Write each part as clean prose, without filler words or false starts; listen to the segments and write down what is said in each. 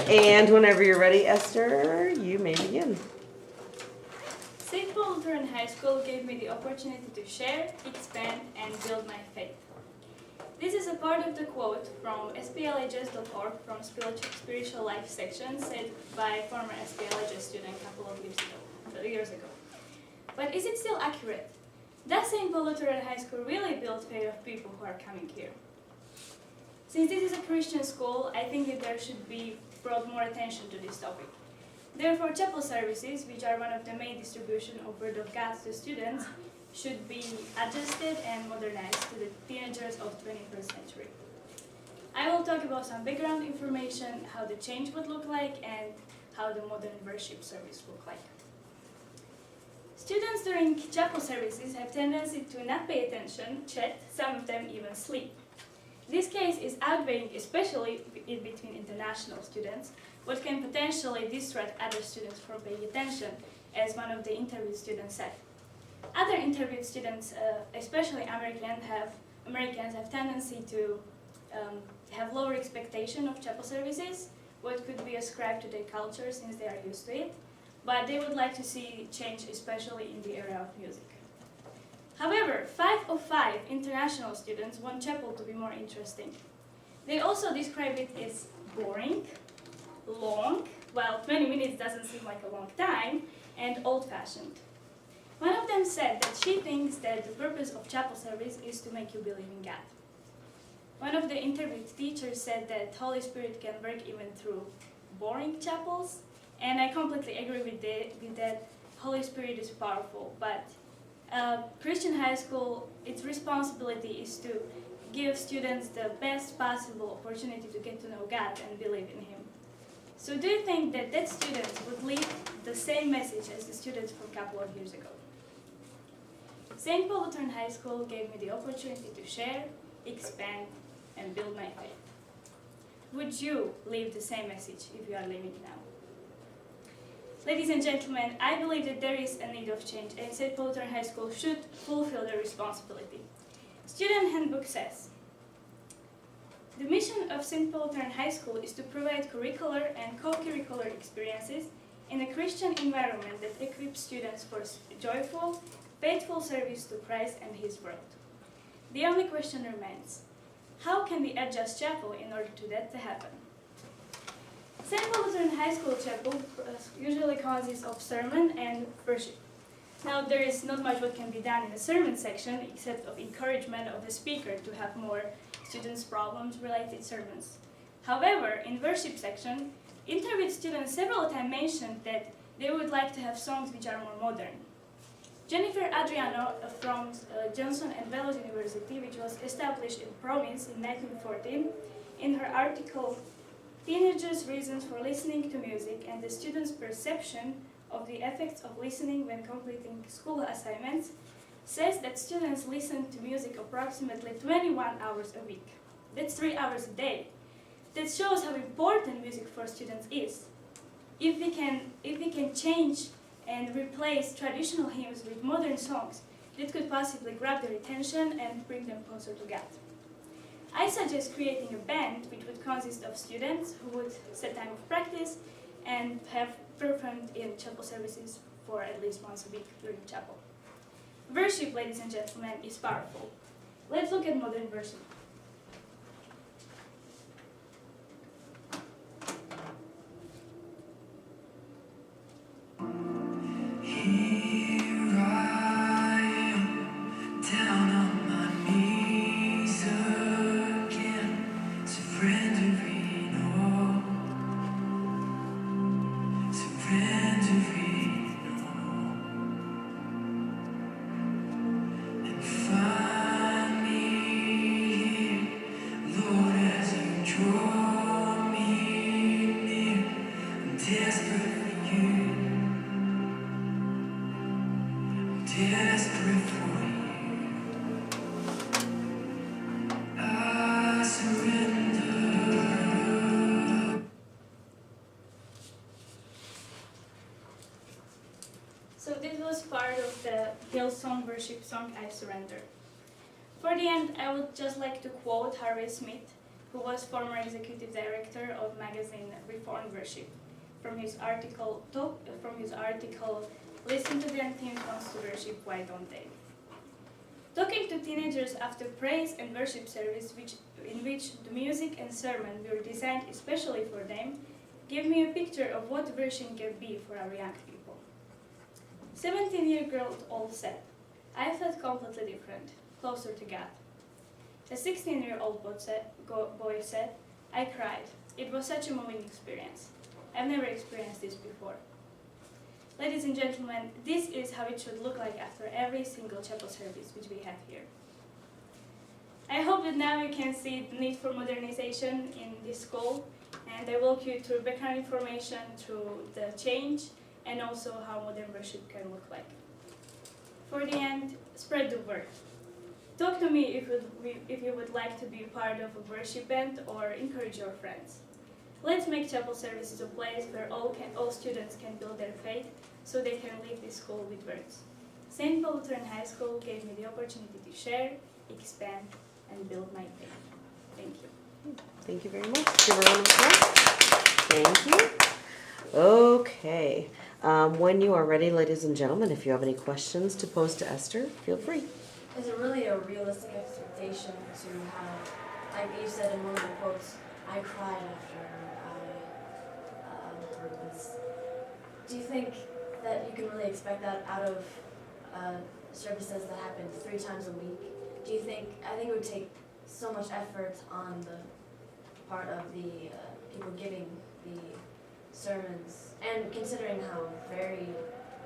And whenever you're ready, Esther, you may begin. St. Paul Lutheran High School gave me the opportunity to share, expand, and build my faith. This is a part of the quote from splhs.org from Spiritual Life section said by former SPLHS student a couple of years ago. But is it still accurate? Does St. Paul Lutheran High School really build faith of people who are coming here? Since this is a Christian school, I think that there should be brought more attention to this topic. Therefore, chapel services, which are one of the main distribution of Word of God to students, should be adjusted and modernized to the teenagers of 21st century. I will talk about some background information, how the change would look like, and how the modern worship service look like. Students during chapel services have tendency to not pay attention, chat, some of them even sleep. This case is outweighing, especially in between international students, what can potentially distract other students from paying attention, as one of the interviewed students said. Other interviewed students, especially Americans, have tendency to have lower expectation of chapel services, what could be ascribed to their culture since they are used to it, but they would like to see change, especially in the area of music. However, 5 of 5 international students want chapel to be more interesting. They also describe it as boring, long, well, 20 minutes doesn't seem like a long time, and old-fashioned. One of them said that she thinks that the purpose of chapel service is to make you believe in God. One of the interviewed teachers said that Holy Spirit can work even through boring chapels, and I completely agree with that. Holy Spirit is powerful, but Christian high school, its responsibility is to give students the best possible opportunity to get to know God and believe in Him. So do you think that students would leave the same message as the students from a couple of years ago? St. Paul Lutheran High School gave me the opportunity to share, expand, and build my faith. Would you leave the same message if you are living now? Ladies and gentlemen, I believe that there is a need of change, and St. Paul Lutheran High School should fulfill their responsibility. Student Handbook says, the mission of St. Paul Lutheran High School is to provide curricular and co-curricular experiences in a Christian environment that equips students for joyful, faithful service to Christ and His world. The only question remains, how can we adjust chapel in order to that to happen? St. Paul Lutheran High School chapel usually consists of sermon and worship. Now, there is not much what can be done in the sermon section except of encouragement of the speaker to have more students' problems-related sermons. However, in worship section, interviewed students several times mentioned that they would like to have songs which are more modern. Jennifer Adriano from Johnson and Wales University, which was established in province in 1914, in her article, Teenagers' Reasons for Listening to Music and the Students' Perception of the Effects of Listening when Completing School Assignments, says that students listen to music approximately 21 hours a week. That's 3 hours a day. That shows how important music for students is. If we can change and replace traditional hymns with modern songs, that could possibly grab their attention and bring them closer to God. I suggest creating a band which would consist of students who would set time of practice and have performed in chapel services for at least once a week during chapel. Worship, ladies and gentlemen, is powerful. Let's look at modern worship. So this was part of the Hillsong worship song, I Surrender. For the end, I would just like to quote Harvey Smith, who was former executive director of magazine Reformed Worship. From his article, "Listen to them, teens wants to worship, why don't they?" Talking to teenagers after praise and worship service, in which the music and sermon were designed especially for them, gave me a picture of what worship can be for our young people. 17-year-old said, "I felt completely different, closer to God." A 16-year-old boy said, "I cried. It was such a moving experience. I've never experienced this before." Ladies and gentlemen, this is how it should look like after every single chapel service which we have here. I hope that now you can see the need for modernization in this school, and I walk you through background information, through the change, and also how modern worship can look like. For the end, spread the word. Talk to me if you would like to be part of a worship band or encourage your friends. Let's make chapel services a place where all students can build their faith so they can leave this school with words. St. Paul Lutheran High School gave me the opportunity to share, expand, and build my faith. Thank you. Thank you very much. Give her a round of applause. Thank you. Okay. When you are ready, ladies and gentlemen, if you have any questions to pose to Esther, feel free. Is it really a realistic expectation to have, like you said in one of the quotes, I cried after I heard this. Do you think that you can really expect that out of services that happen 3 times a week? Do you think, I think it would take so much effort on the part of the people giving the sermons, and considering how varied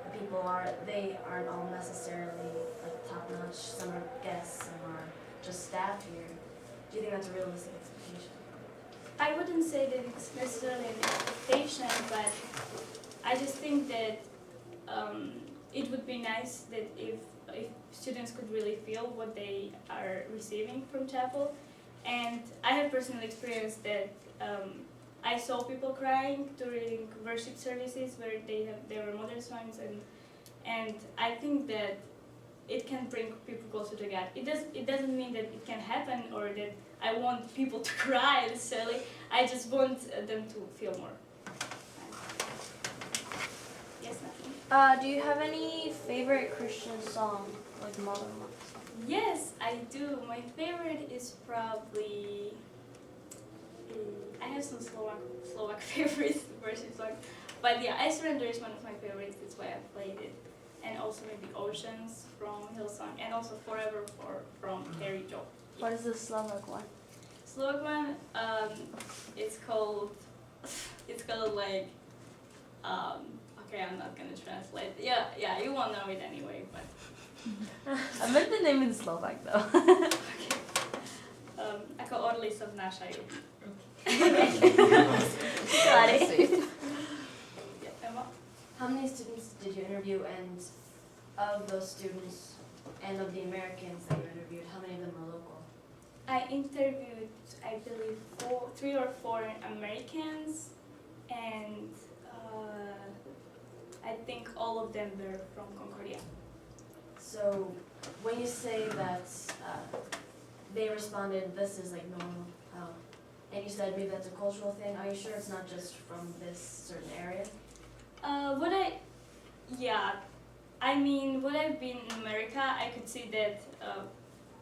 the people are, they aren't all necessarily like top-notch. Some are guests, some are just staff here. Do you think that's a realistic expectation? I wouldn't say that it's necessarily an expectation, but I just think that it would be nice that if students could really feel what they are receiving from chapel. And I have personal experience that I saw people crying during worship services where there were modern songs, and I think that it can bring people closer to God. It doesn't mean that it can happen or that I want people to cry necessarily. I just want them to feel more. Yes, Natalie? Do you have any favorite Christian song, like modern ones? Yes, I do. My favorite is probably. I have some Slovak favorite worship songs, but yeah, I Surrender is one of my favorites. That's why I played it, and also maybe Oceans from Hillsong, and also Forever from Carrie Joe. What is the Slovak one? Slovak one, it's called like. Okay, I'm not gonna translate. Yeah, you won't know it anyway, but. I meant the name in Slovak though. Okay. Ako orly sa vnášajú. Got it. Yeah, Emma? How many students did you interview, and of those students and of the Americans that you interviewed, how many of them are local? I interviewed, I believe, 3 or 4 Americans, and I think all of them were from Concordia. So when you say that they responded, this is like normal, and you said maybe that's a cultural thing, are you sure it's not just from this certain area? What I've been in America, I could see that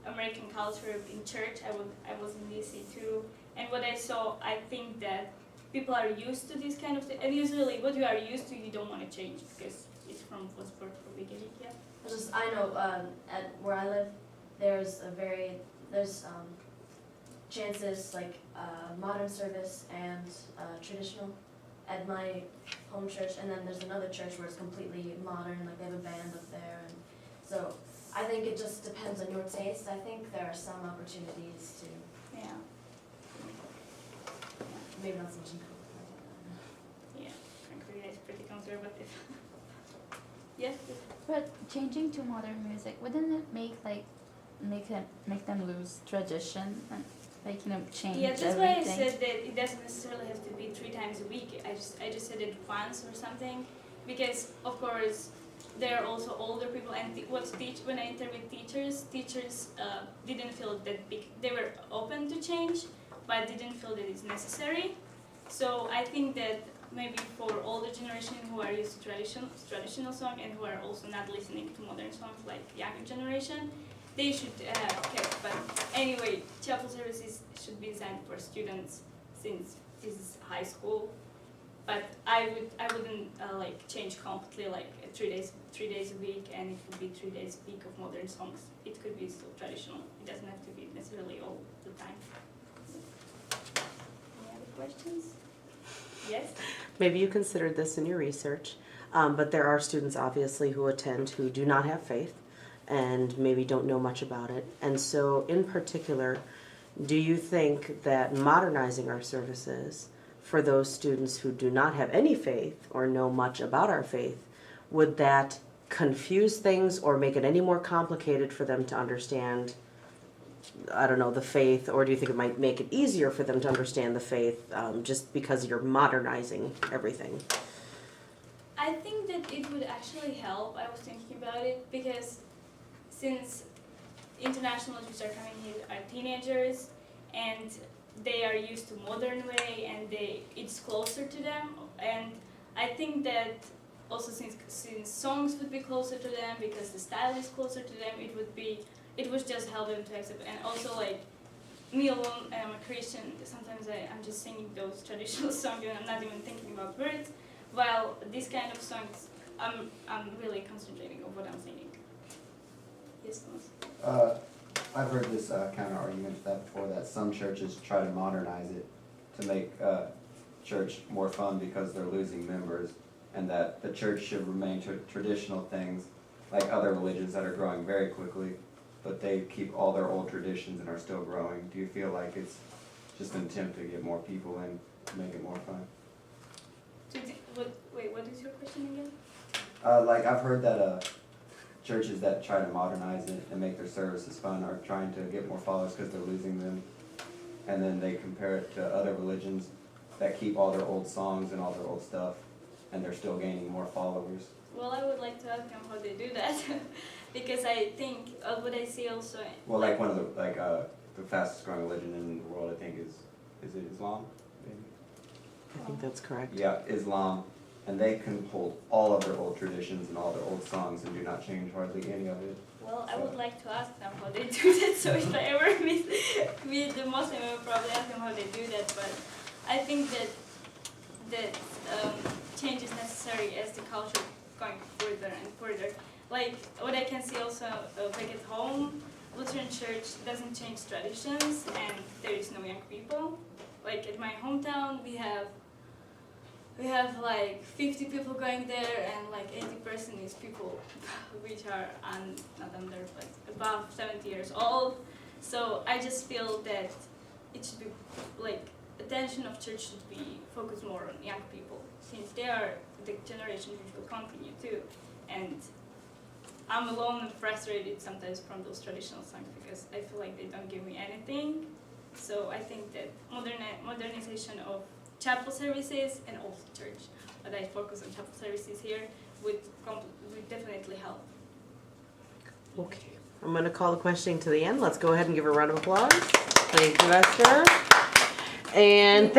American culture in church. I was in DC too, and what I saw, I think that people are used to this kind of thing, and usually what you are used to, you don't want to change because it's from beginning. Yeah. I know at where I live, there's chances like modern service and traditional at my home church, and then there's another church where it's completely modern, like they have a band up there, and so I think it just depends on your taste. I think there are some opportunities to maybe not so much in Concordia. Yeah, Concordia is pretty conservative. Yes. But changing to modern music, wouldn't it make them lose tradition and making them change Yeah, that's everything? why I said that it doesn't necessarily have to be 3 times a week. I just said it once or something, because of course there are also older people, and when I interviewed teachers didn't feel that big. They were open to change, but didn't feel that it's necessary. So I think that maybe for older generation who are used to traditional song and who are also not listening to modern songs like younger generation, they should have kept. But anyway, chapel services should be designed for students since this is high school. But I wouldn't like change completely like 3 days a week, and it would be 3 days a week of modern songs. It could be still traditional. It doesn't have to be necessarily all the time. Any other questions? Yes? Maybe you considered this in your research, but there are students obviously who attend who do not have faith and maybe don't know much about it. And so in particular, do you think that modernizing our services for those students who do not have any faith or know much about our faith, would that confuse things or make it any more complicated for them to understand, I don't know, the faith, or do you think it might make it easier for them to understand the faith just because you're modernizing everything? I think that it would actually help. I was thinking about it because since international Jews are coming here are teenagers and they are used to modern way and it's closer to them, and I think that also since songs would be closer to them because the style is closer to them, it would just help them to accept. And also like me alone, I'm a Christian, sometimes I'm just singing those traditional songs and I'm not even thinking about words, while these kind of songs I'm really concentrating on what I'm singing. Yes, Thomas? I've heard this counter argument to that before, that some churches try to modernize it to make church more fun because they're losing members, and that the church should remain to traditional things like other religions that are growing very quickly, but they keep all their old traditions and are still growing. Do you feel like it's just an attempt to get more people in to make it more fun? Wait, what is your question again? Like I've heard that churches that try to modernize it and make their services fun are trying to get more followers because they're losing them, and then they compare it to other religions that keep all their old songs and all their old stuff, and they're still gaining more followers. Well, I would like to ask them how they do that, because I think what I see also. Well, like one of the fastest growing religion in the world, I think is it Islam? Maybe? I think that's correct. Yeah, Islam, and they can hold all of their old traditions and all their old songs and do not change hardly any of it. Well, I would like to ask them how they do that. So if I ever meet the Muslim, I would probably ask them how they do that. But I think that change is necessary as the culture going further and further. Like what I can see also, like at home, Lutheran Church doesn't change traditions, and there is no young people. Like at my hometown, we have like 50 people going there, and like 80% is people which are not under, but above 70 years old. So I just feel that it should be like attention of church should be focused more on young people, since they are the generation which will continue too. And I'm alone and frustrated sometimes from those traditional songs because I feel like they don't give me anything. So I think that modernization of chapel services and also church, but I focus on chapel services here, would definitely help. Okay, I'm going to call the questioning to the end. Let's go ahead and give her a round of applause. Thank you, Esther. And